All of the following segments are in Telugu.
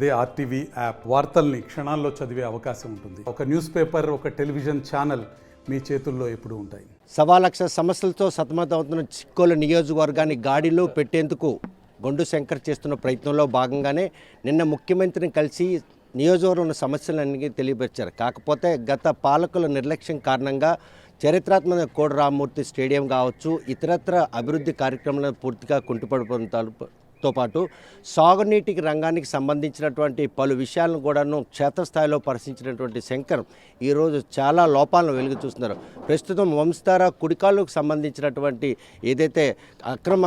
అదే ఆర్టీవీ యాప్ వార్తల్ని క్షణాల్లో చదివే అవకాశం ఉంటుంది. ఒక న్యూస్ పేపర్, ఒక టెలివిజన్ ఛానల్ మీ చేతుల్లో ఎప్పుడూ ఉంటాయి. 1,00,000 సమస్యలతో సతమతమవుతున్న చిక్కోలు నియోజకవర్గాన్ని గాడిలో పెట్టేందుకు గొండు శంకర్ చేస్తున్న ప్రయత్నంలో భాగంగానే నిన్న ముఖ్యమంత్రిని కలిసి నియోజకవర్గం సమస్యలన్నీ తెలియపరిచారు. కాకపోతే గత పాలకుల నిర్లక్ష్యం కారణంగా చరిత్రాత్మక కోడి రామ్మూర్తి స్టేడియం కావచ్చు, ఇతరత్ర అభివృద్ధి కార్యక్రమాలను పూర్తిగా కుంటుపడిపోవడంతో పాటు సాగునీటికి రంగానికి సంబంధించినటువంటి పలు విషయాలను కూడాను క్షేత్రస్థాయిలో పరిశీలించినటువంటి శంకర్ ఈరోజు చాలా లోపాలను వెలుగు చూస్తున్నారు. ప్రస్తుతం వంశధార కుడికాళ్ళకు సంబంధించినటువంటి ఏదైతే అక్రమ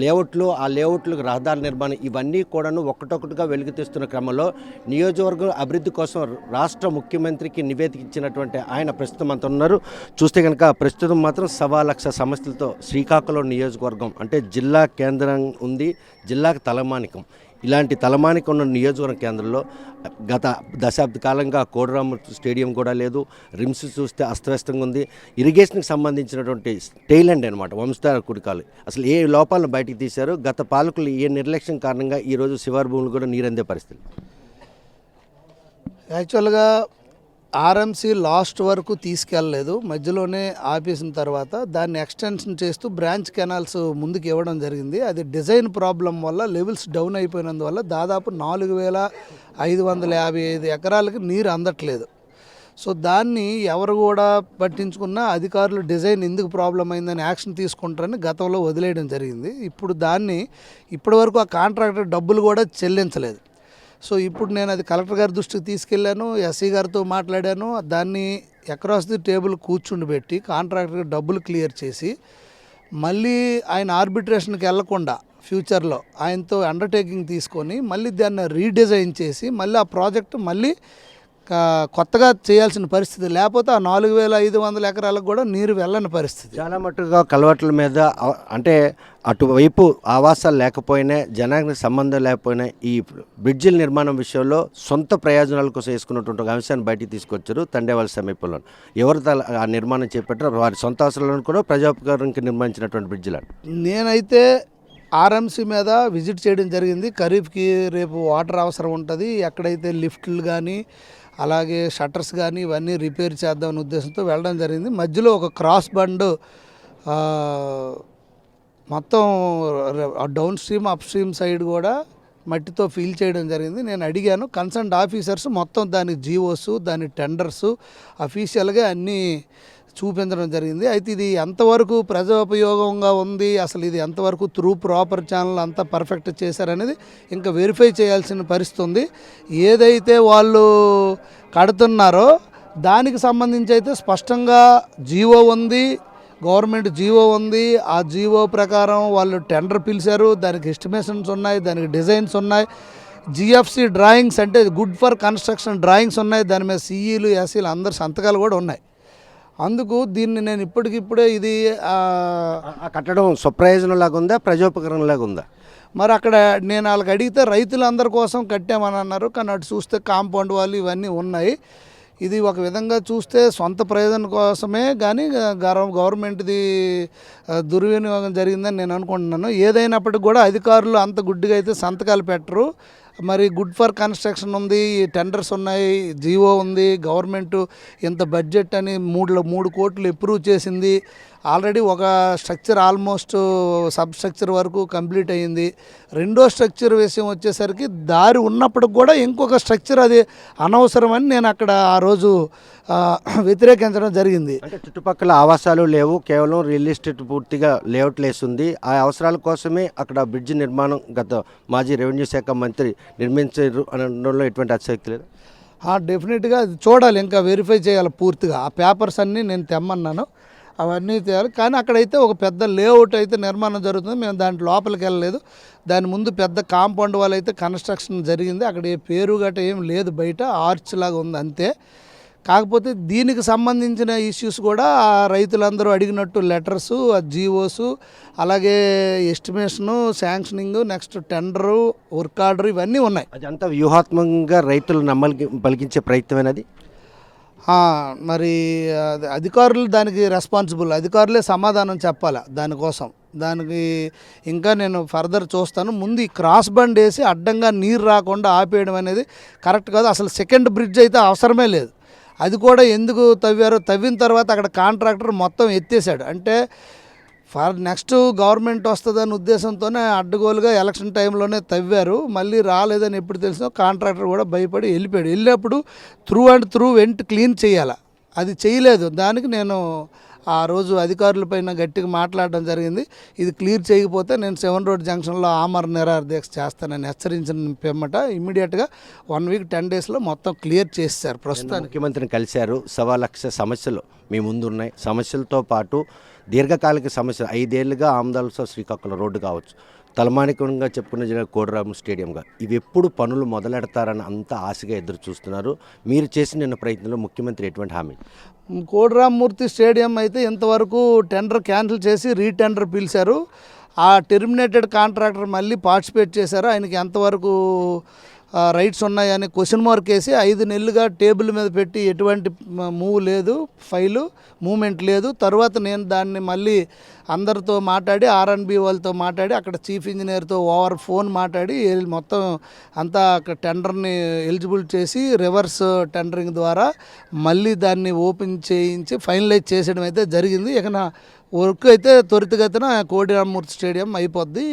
లేఅవుట్లు, ఆ లేఅవుట్లకు రహదారి నిర్మాణం ఇవన్నీ కూడాను ఒక్కటొక్కటిగా వెలుగు తీస్తున్న క్రమంలో నియోజకవర్గం అభివృద్ధి కోసం రాష్ట్ర ముఖ్యమంత్రికి నివేదిక ఇచ్చినటువంటి ఆయన ప్రస్తుతం అంత ఉన్నారు. చూస్తే కనుక ప్రస్తుతం మాత్రం 1,00,000 సమస్యలతో శ్రీకాకుళం నియోజకవర్గం అంటే జిల్లా కేంద్రం ఉంది, జిల్లాకు తలమానికం. ఇలాంటి తలమానికం ఉన్న నియోజకవర్గ కేంద్రంలో గత దశాబ్ద కాలంగా కోడిరామ్మూర్తి స్టేడియం కూడా లేదు. రిమ్స్ చూస్తే అస్తవ్యస్తంగా ఉంది. ఇరిగేషన్కి సంబంధించినటువంటి టైలాండ్ అనమాట వంశధార కుడికాలు. అసలు ఏ లోపాలను బయటికి తీశారు, గత పాలకులు ఏ నిర్లక్ష్యం కారణంగా ఈరోజు శివారు భూములు కూడా నీరందే పరిస్థితి. యాక్చువల్గా ఆర్ఎంసీ లాస్ట్ వరకు తీసుకెళ్ళలేదు, మధ్యలోనే ఆపేసిన తర్వాత దాన్ని ఎక్స్టెన్షన్ చేస్తూ బ్రాంచ్ కెనాల్స్ ముందుకు ఇవ్వడం జరిగింది. అది డిజైన్ ప్రాబ్లం వల్ల లెవెల్స్ డౌన్ అయిపోయినందువల్ల దాదాపు 4,555 ఎకరాలకి నీరు అందట్లేదు. సో దాన్ని ఎవరు కూడా పట్టించుకున్నా అధికారులు డిజైన్ ఎందుకు ప్రాబ్లం అయిందని యాక్షన్ తీసుకుంటారని గతంలో వదిలేయడం జరిగింది. ఇప్పుడు దాన్ని ఇప్పటివరకు ఆ కాంట్రాక్టర్ డబ్బులు కూడా చెల్లించలేదు. సో ఇప్పుడు నేను అది కలెక్టర్ గారి దృష్టికి తీసుకెళ్ళాను, ఎస్సీ గారితో మాట్లాడాను. దాన్ని అక్రాస్ ది టేబుల్ కూర్చుండి పెట్టి కాంట్రాక్టర్కి డబ్బులు క్లియర్ చేసి మళ్ళీ ఆయన ఆర్బిట్రేషన్కి వెళ్లకుండా ఫ్యూచర్లో ఆయనతో అండర్టేకింగ్ తీసుకొని మళ్ళీ దాన్ని రీడిజైన్ చేసి మళ్ళీ ఆ ప్రాజెక్టు మళ్ళీ కొత్తగా చేయాల్సిన పరిస్థితి. లేకపోతే ఆ 4,500 ఎకరాలకు కూడా నీరు వెళ్ళని పరిస్థితి. చాలా మట్టుగా కలవట్ల మీద అంటే అటువైపు ఆవాసాలు లేకపోయినా, జనానికి సంబంధం లేకపోయినా ఈ బ్రిడ్జిల నిర్మాణం విషయంలో సొంత ప్రయోజనాల కోసం వేసుకున్నటువంటి అంశాన్ని బయటికి తీసుకొచ్చారు. తండేవాళ్ళ సమీపంలో ఎవరు ఆ నిర్మాణం చేపట్టారు, వారి సొంత అవసరాలను కూడా ప్రజోపకారానికి నిర్మించినటువంటి బ్రిడ్జిలు. నేనైతే ఆర్ఎంసీ మీద విజిట్ చేయడం జరిగింది. ఖరీఫ్కి రేపు వాటర్ అవసరం ఉంటుంది. ఎక్కడైతే లిఫ్ట్లు కానీ అలాగే షట్టర్స్ కానీ ఇవన్నీ రిపేర్ చేద్దామనే ఉద్దేశంతో వెళ్ళడం జరిగింది. మధ్యలో ఒక క్రాస్ బండ్ మొత్తం down stream up stream side కూడా మట్టితో ఫిల్ చేయడం జరిగింది. నేను అడిగాను కన్సర్న్ ఆఫీసర్స్, మొత్తం దానికి జీవోస్, దాని టెండర్స్ అఫీషియల్గా అన్నీ చూపించడం జరిగింది. అయితే ఇది ఎంతవరకు ప్రజోపయోగంగా ఉంది, అసలు ఇది ఎంతవరకు త్రూ ప్రాపర్ ఛానల్ అంతా పర్ఫెక్ట్ చేశారనేది ఇంకా వెరిఫై చేయాల్సిన పరిస్థితి ఉంది. ఏదైతే వాళ్ళు కడుతున్నారో దానికి సంబంధించి అయితే స్పష్టంగా జీవో ఉంది, గవర్నమెంట్ జీవో ఉంది. ఆ జీవో ప్రకారం వాళ్ళు టెండర్ పిలిచారు, దానికి ఎస్టిమేషన్స్ ఉన్నాయి, దానికి డిజైన్స్ ఉన్నాయి, జిఎఫ్సి డ్రాయింగ్స్ అంటే గుడ్ ఫర్ కన్స్ట్రక్షన్ డ్రాయింగ్స్ ఉన్నాయి, దాని మీద సిఈలు ఎస్సీలు అందరు సంతకాలు కూడా ఉన్నాయి. అందుకు దీన్ని నేను ఇప్పటికిప్పుడే ఇది కట్టడం స్వప్రయోజనం లాగా ఉందా, ప్రజోపకరణం లాగా ఉందా? మరి అక్కడ నేను వాళ్ళకి అడిగితే రైతులందరి కోసం కట్టామని అన్నారు. కానీ అటు చూస్తే కాంపౌండ్ వాళ్ళు ఇవన్నీ ఉన్నాయి. ఇది ఒక విధంగా చూస్తే సొంత ప్రయోజనం కోసమే, కానీ గవర్నమెంట్ది దుర్వినియోగం జరిగిందని నేను అనుకుంటున్నాను. ఏదైనప్పటికీ కూడా అధికారులు అంత గుడ్డిగా అయితే సంతకాలు పెట్టరు. మరి గుడ్ ఫర్ కన్స్ట్రక్షన్ ఉంది, టెండర్స్ ఉన్నాయి, జీవో ఉంది, గవర్నమెంట్ ఇంత బడ్జెట్ అని 3 కోట్లు అప్రూవ్ చేసింది. ఆల్రెడీ ఒక స్ట్రక్చర్ ఆల్మోస్ట్ సబ్ స్ట్రక్చర్ వరకు కంప్లీట్ అయ్యింది. రెండో స్ట్రక్చర్ విషయం వచ్చేసరికి దారి ఉన్నప్పటికి కూడా ఇంకొక స్ట్రక్చర్ అది అనవసరమని నేను అక్కడ ఆ రోజు వ్యతిరేకించడం జరిగింది. అంటే చుట్టుపక్కల ఆవాసాలు లేవు, కేవలం రియల్ ఎస్టేట్ పూర్తిగా లేఅవుట్లు వేస్తుంది. ఆ అవసరాల కోసమే అక్కడ బ్రిడ్జి నిర్మాణం గత మాజీ రెవెన్యూ శాఖ మంత్రి నిర్మించారు అనడంలో ఎటువంటి అతిశక్తి లేదు. డెఫినెట్గా అది చూడాలి, ఇంకా వెరిఫై చేయాలి పూర్తిగా. ఆ పేపర్స్ అన్నీ నేను తెమ్మన్నాను, అవన్నీ చేయాలి. కానీ అక్కడైతే ఒక పెద్ద లేఅవుట్ అయితే నిర్మాణం జరుగుతుంది. మేము దాంట్లో లోపలికి వెళ్ళలేదు. దాని ముందు పెద్ద కాంపౌండ్ వాళ్ళు అయితే కన్స్ట్రక్షన్ జరిగింది. అక్కడ ఏ పేరు గట్ట ఏం లేదు, బయట ఆర్చ్ లాగా ఉంది అంతే. కాకపోతే దీనికి సంబంధించిన ఇష్యూస్ కూడా రైతులందరూ అడిగినట్టు లెటర్స్, జీవోస్, అలాగే estimation, sanctioning, next tender, work order ఇవన్నీ ఉన్నాయి. అదంతా వ్యూహాత్మకంగా రైతులు పలికించే ప్రయత్నమైనది. మరి అధికారులు దానికి రెస్పాన్సిబుల్, అధికారులే సమాధానం చెప్పాలి దానికోసం. దానికి ఇంకా నేను ఫర్దర్ చూస్తాను. ముందు ఈ క్రాస్ బండ్ వేసి అడ్డంగా నీరు రాకుండా ఆపేయడం అనేది కరెక్ట్ కాదు. అసలు సెకండ్ బ్రిడ్జ్ అయితే అవసరమే లేదు. అది కూడా ఎందుకు తవ్వారో, తవ్విన తర్వాత అక్కడ కాంట్రాక్టర్ మొత్తం ఎత్తేసాడు. అంటే నెక్స్ట్ గవర్నమెంట్ వస్తుందనే ఉద్దేశంతోనే అడ్డగోలుగా ఎలక్షన్ టైంలోనే తవ్వారు. మళ్ళీ రాలేదని ఎప్పుడు తెలిసినా కాంట్రాక్టర్ కూడా భయపడి వెళ్ళిపోయాడు. వెళ్ళినప్పుడు త్రూ అండ్ త్రూ క్లీన్ చేయాలి, అది చేయలేదు. దానికి నేను ఆ రోజు అధికారులపైన గట్టిగా మాట్లాడడం జరిగింది. ఇది క్లియర్ చేయకపోతే నేను 7 రోడ్ జంక్షన్లో ఆమరణ నిరాహార దీక్ష చేస్తానని హెచ్చరించిన పిమ్మట ఇమ్మీడియట్గా 1 వీక్ 10 డేస్లో మొత్తం క్లియర్ చేశారు. ప్రస్తుతానికి ముఖ్యమంత్రిని కలిశారు. 1,00,000 సమస్యలు మీ ముందున్నాయి. సమస్యలతో పాటు దీర్ఘకాలిక సమస్యలు 5 ఏళ్లుగా ఆమదాలతో శ్రీకాకుళం రోడ్డు కావచ్చు, తలమానికంగా చెప్పుకున్న జిల్లా కోడిరామ్ స్టేడియంగా ఇవి ఎప్పుడు పనులు మొదలెడతారని అంత ఆశగా ఎదురు చూస్తున్నారు. మీరు చేసిన నిన్న ప్రయత్నంలో ముఖ్యమంత్రి ఎటువంటి హామీ? కోడిరామ్మూర్తి స్టేడియం అయితే ఇంతవరకు టెండర్ క్యాన్సిల్ చేసి రీటెండర్ పిలిచారు. ఆ టెర్మినేటెడ్ కాంట్రాక్టర్ మళ్ళీ పార్టిసిపేట్ చేశారు. ఆయనకి ఎంతవరకు రైట్స్ ఉన్నాయని క్వశ్చన్ మార్క్ వేసి 5 నెలలుగా టేబుల్ మీద పెట్టి ఎటువంటి మూవ్ లేదు, ఫైలు మూమెంట్ లేదు. తర్వాత నేను దాన్ని మళ్ళీ అందరితో మాట్లాడి ఆర్ఎన్బి వాళ్ళతో మాట్లాడి అక్కడ చీఫ్ ఇంజనీర్తో ఓవర్ ఫోన్ మాట్లాడి మొత్తం అంతా అక్కడ టెండర్ని ఎలిజిబుల్ చేసి రివర్స్ టెండరింగ్ ద్వారా మళ్ళీ దాన్ని ఓపెన్ చేయించి ఫైనలైజ్ చేసేయడం అయితే జరిగింది. ఇక నా వర్క్ అయితే త్వరితగతిన కోడిరామ్మూర్తి స్టేడియం అయిపోద్ది.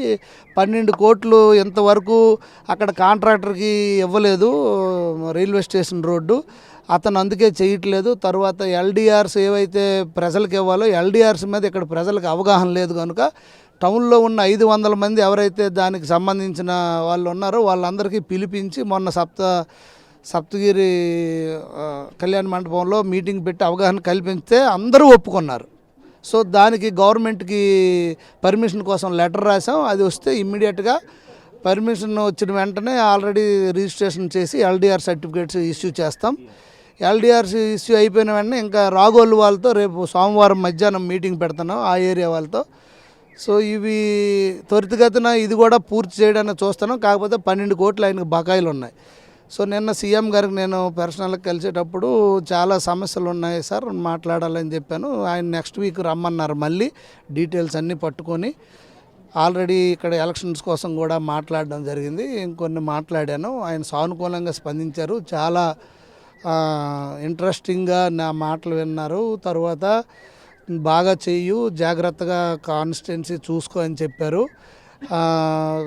12 కోట్లు ఇంతవరకు అక్కడ కాంట్రాక్టర్కి ఇవ్వలేదు, రైల్వే స్టేషన్ రోడ్డు అతను అందుకే చేయట్లేదు. తర్వాత ఎల్డిఆర్స్ ఏవైతే ప్రజలకు ఇవ్వాలో ఎల్డిఆర్స్ మీద ఇక్కడ ప్రజలకు అవగాహన లేదు కనుక టౌన్లో ఉన్న 500 మంది ఎవరైతే దానికి సంబంధించిన వాళ్ళు ఉన్నారో వాళ్ళందరికీ పిలిపించి మొన్న సప్తగిరి కళ్యాణ మండపంలో మీటింగ్ పెట్టి అవగాహన కల్పిస్తే అందరూ ఒప్పుకున్నారు. సో దానికి గవర్నమెంట్కి పర్మిషన్ కోసం లెటర్ రాసాం. అది వస్తే ఇమ్మీడియట్గా పర్మిషన్ వచ్చిన వెంటనే ఆల్రెడీ రిజిస్ట్రేషన్ చేసి ఎల్డిఆర్ సర్టిఫికేట్స్ ఇష్యూ చేస్తాం. ఎల్డిఆర్స్ ఇష్యూ అయిపోయిన వెంటనే ఇంకా రాగోలు వాళ్ళతో రేపు సోమవారం మధ్యాహ్నం మీటింగ్ పెడుతున్నాం ఆ ఏరియా వాళ్ళతో. సో ఇవి త్వరితగతిన ఇది కూడా పూర్తి చేయడానికి చూస్తున్నాం. కాకపోతే 12 కోట్లు ఆయనకు బకాయిలు ఉన్నాయి. సో నిన్న సీఎం గారికి నేను పర్సనల్గా కలిసేటప్పుడు చాలా సమస్యలు ఉన్నాయి సార్, మాట్లాడాలని చెప్పాను. ఆయన నెక్స్ట్ వీక్ రమ్మన్నారు, మళ్ళీ డీటెయిల్స్ అన్నీ పట్టుకొని. ఆల్రెడీ ఇక్కడ ఎలక్షన్స్ కోసం కూడా మాట్లాడడం జరిగింది, ఇంకొన్ని మాట్లాడాను. ఆయన సానుకూలంగా స్పందించారు, చాలా ఇంట్రెస్టింగ్గా నా మాటలు విన్నారు. తర్వాత బాగా చెయ్యు, జాగ్రత్తగా కాన్స్టిట్యున్సీ చూసుకో అని చెప్పారు.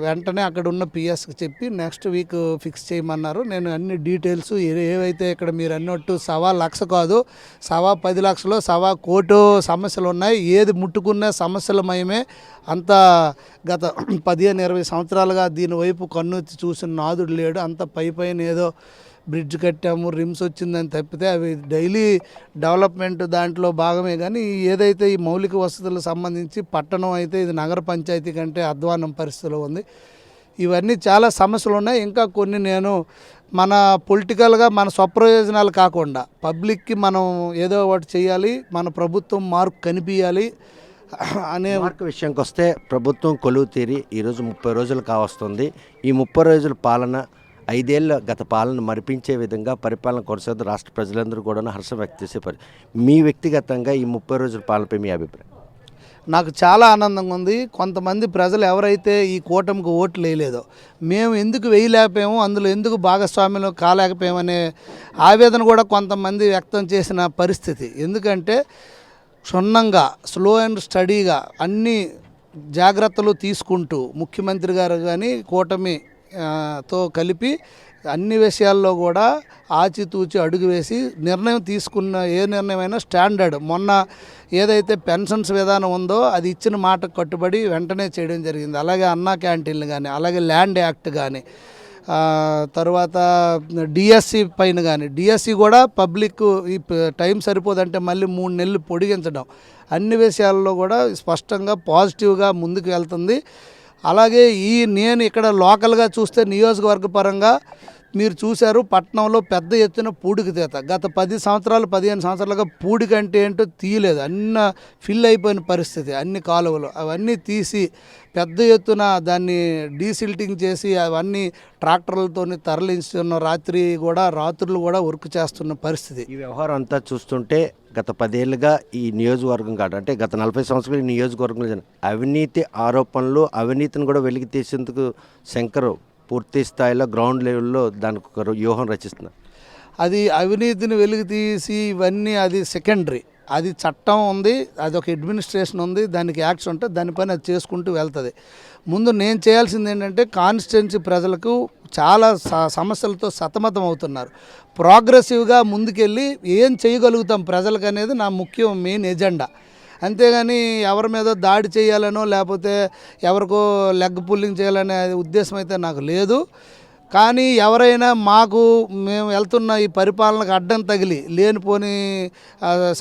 వెంటనే అక్కడ ఉన్న పిఎస్కి చెప్పి నెక్స్ట్ వీక్ ఫిక్స్ చేయమన్నారు. నేను అన్ని డీటెయిల్స్ ఏవైతే ఇక్కడ మీరు అన్నట్టు 1,00,000 కాదు, 10 లక్షలు 1,00,000 కోటి సమస్యలు ఉన్నాయి. ఏది ముట్టుకున్న సమస్యలమయమే. అంత గత 15-20 సంవత్సరాలుగా దీని వైపు కన్నుచ్చి చూసిన నాదుడు లేడు. అంత పైన ఏదో బ్రిడ్జ్ కట్టాము, రిమ్స్ వచ్చిందని తప్పితే అవి డైలీ డెవలప్మెంట్ దాంట్లో భాగమే. కానీ ఏదైతే ఈ మౌలిక వసతులకు సంబంధించి పట్టణం అయితే ఇది నగర పంచాయతీ కంటే అధ్వానం పరిస్థితిలో ఉంది. ఇవన్నీ చాలా సమస్యలు ఉన్నాయి. ఇంకా కొన్ని నేను మన పొలిటికల్గా మన స్వప్రయోజనాలు కాకుండా పబ్లిక్కి మనం ఏదో ఒకటి చేయాలి, మన ప్రభుత్వం మార్పు కనిపించాలి అనే మార్కు విషయానికి వస్తే ప్రభుత్వం కొలువు తీరి ఈరోజు 30 రోజులు కావస్తుంది. ఈ 30 రోజుల పాలన 5 ఏళ్ళ గత పాలన మరిపించే విధంగా పరిపాలన కొనసాగుతూ రాష్ట్ర ప్రజలందరూ కూడా హర్షం వ్యక్తం చేసే మీ వ్యక్తిగతంగా ఈ 30 రోజుల పాలనపై మీ అభిప్రాయం? నాకు చాలా ఆనందంగా ఉంది. కొంతమంది ప్రజలు ఎవరైతే ఈ కూటమికి ఓట్లు వేయలేదో, మేము ఎందుకు వేయలేకపోయాము, అందులో ఎందుకు భాగస్వామ్యం కాలేకపోయామనే ఆవేదన కూడా కొంతమంది వ్యక్తం చేసిన పరిస్థితి. ఎందుకంటే క్షుణ్ణంగా స్లో అండ్ స్టడీగా అన్ని జాగ్రత్తలు తీసుకుంటూ ముఖ్యమంత్రి గారు కానీ కూటమి తో కలిపి అన్ని విషయాల్లో కూడా ఆచితూచి అడుగు వేసి నిర్ణయం తీసుకున్న ఏ నిర్ణయమైనా స్టాండర్డ్, మొన్న ఏదైతే పెన్షన్స్ విధానం ఉందో అది ఇచ్చిన మాటకు కట్టుబడి వెంటనే చేయడం జరిగింది. అలాగే అన్నా క్యాంటీన్లు కానీ, అలాగే ల్యాండ్ యాక్ట్ కానీ, తర్వాత డిఎస్సి పైన కానీ, డిఎస్సి కూడా పబ్లిక్ ఈ టైం సరిపోదంటే మళ్ళీ 3 నెలలు పొడిగించడం, అన్ని విషయాల్లో కూడా స్పష్టంగా పాజిటివ్గా ముందుకు వెళ్తుంది. అలాగే నేను ఇక్కడ లోకల్గా చూస్తే నియోజకవర్గ పరంగా మీరు చూశారు, పట్టణంలో పెద్ద ఎత్తున పూడికి తీత గత 10 సంవత్సరాలు 15 సంవత్సరాలుగా పూడికి అంటే ఏంటో తీయలేదు, అన్న ఫిల్ అయిపోయిన పరిస్థితి. అన్ని కాలువలు అవన్నీ తీసి పెద్ద ఎత్తున దాన్ని డీసిల్టింగ్ చేసి అవన్నీ ట్రాక్టర్లతో తరలిస్తున్న రాత్రులు కూడా వర్క్ చేస్తున్న పరిస్థితి. ఈ వ్యవహారం అంతా చూస్తుంటే గత 10 ఏళ్ళుగా ఈ నియోజకవర్గం కాదు అంటే గత 40 సంవత్సరాలు ఈ నియోజకవర్గంలో అవినీతి ఆరోపణలు, అవినీతిని కూడా వెలికి తీసేందుకు శంకర్ పూర్తి స్థాయిలో గ్రౌండ్ లెవెల్లో దానికి ఒక వ్యూహం రచిస్తున్నారు. అది అవినీతిని వెలికి తీసి ఇవన్నీ అది సెకండరీ. అది చట్టం ఉంది, అది ఒక అడ్మినిస్ట్రేషన్ ఉంది, దానికి యాక్ట్స్ ఉంటే దానిపైన అది చేసుకుంటూ వెళ్తుంది. ముందు నేను చేయాల్సింది ఏంటంటే కాన్స్టిట్యున్సీ ప్రజలకు చాలా సమస్యలతో సతమతం అవుతున్నారు. ప్రోగ్రెసివ్గా ముందుకెళ్ళి ఏం చేయగలుగుతాం ప్రజలకు అనేది నా మెయిన్ ఎజెండా. అంతేగాని ఎవరి మీద దాడి చేయాలనో లేకపోతే ఎవరికో లెగ్ పుల్లింగ్ చేయాలనే ఉద్దేశం అయితే నాకు లేదు. కానీ ఎవరైనా మేము వెళ్తున్న ఈ పరిపాలనకు అడ్డం తగిలి లేనిపోని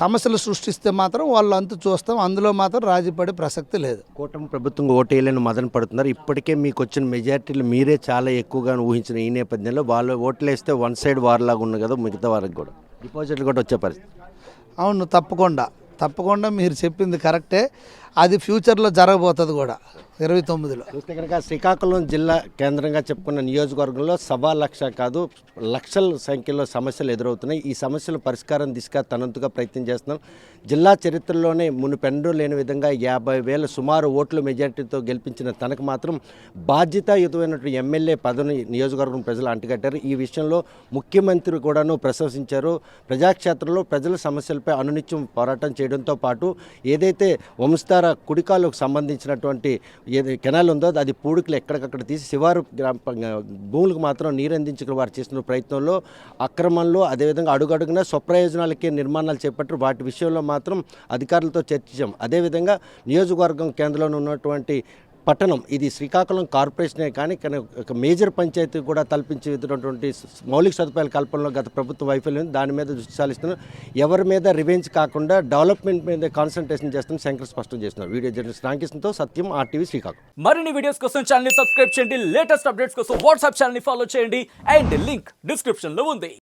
సమస్యలు సృష్టిస్తే మాత్రం వాళ్ళు అంతు చూస్తాం. అందులో మాత్రం రాజీ పడే ప్రసక్తి లేదు. కూటమి ప్రభుత్వం ఓటేయాలని మదన పడుతున్నారు. ఇప్పటికే మీకు వచ్చిన మెజార్టీలు మీరే చాలా ఎక్కువగా ఊహించిన ఈ నేపథ్యంలో వాళ్ళు ఓట్లు వేస్తే వన్ సైడ్ వార్ లాగా ఉంది కదా, మిగతా వారికి కూడా డిపాజిట్లు కూడా వచ్చే పరిస్థితి. అవును, తప్పకుండా మీరు చెప్పింది కరెక్టే. అది ఫ్యూచర్లో జరగబోతుంది కూడా 29లో. చూస్తే కనుక శ్రీకాకుళం జిల్లా కేంద్రంగా చెప్పుకున్న నియోజకవర్గంలో 1,00,000 కాదు లక్షల సంఖ్యలో సమస్యలు ఎదురవుతున్నాయి. ఈ సమస్యల పరిష్కారం దిశగా తనంతుగా ప్రయత్నం చేస్తున్నాం. జిల్లా చరిత్రలోనే మునుపెన్నడూ లేని విధంగా 50,000 సుమారు ఓట్ల మెజార్టీతో గెలిపించిన తనకు మాత్రం బాధ్యతాయుతమైనటువంటి ఎమ్మెల్యే పదవిని నియోజకవర్గం ప్రజలు అంటగట్టారు. ఈ విషయంలో ముఖ్యమంత్రి కూడాను ప్రశంసించారు. ప్రజాక్షేత్రంలో ప్రజల సమస్యలపై అనునిత్యం పోరాటం చేయడంతో పాటు ఏదైతే వంశధార కుడికాలకు సంబంధించినటువంటి కెనాల్ ఉందో అది పూడికలు ఎక్కడికక్కడ తీసి శివారు భూములకు మాత్రం నీరందించుకుని వారు చేస్తున్న ప్రయత్నంలో అక్రమంలో అదేవిధంగా అడుగడుగున స్వప్రయోజనాలకే నిర్మాణాలు చేపట్టారు. వాటి విషయంలో మాత్రం అధికారులతో చర్చించాం. అదేవిధంగా నియోజకవర్గం కేంద్రంలో ఉన్నటువంటి పట్టణం ఇది శ్రీకాకుళం కార్పొరేషనే కానీ ఒక మేజర్ పంచాయతీ కూడా కల్పించేటువంటి మౌలిక సదుపాయాల కల్పనలో గత ప్రభుత్వ వైఫల్యం దాని మీద దృష్టి సారిస్తున్నారు. ఎవరి మీద రివెంజ్ కాకుండా డెవలప్మెంట్ మీద కాన్సన్ట్రేషన్ చేస్తున్న శంకర్ స్పష్టం చేస్తున్నారు. వీడియో జర్నలిస్ట్ రామకృష్ణతో సత్యం, RTV శ్రీకాకుళం. మరిన్ని వీడియోస్ కోసం ఛానల్ ని సబ్స్క్రైబ్ చేయండి. లేటెస్ట్ అప్డేట్స్ కోసం వాట్సాప్ ఛానల్ ని ఫాలో చేయండి. అండ్ లింక్ డిస్క్రిప్షన్ లో ఉంది.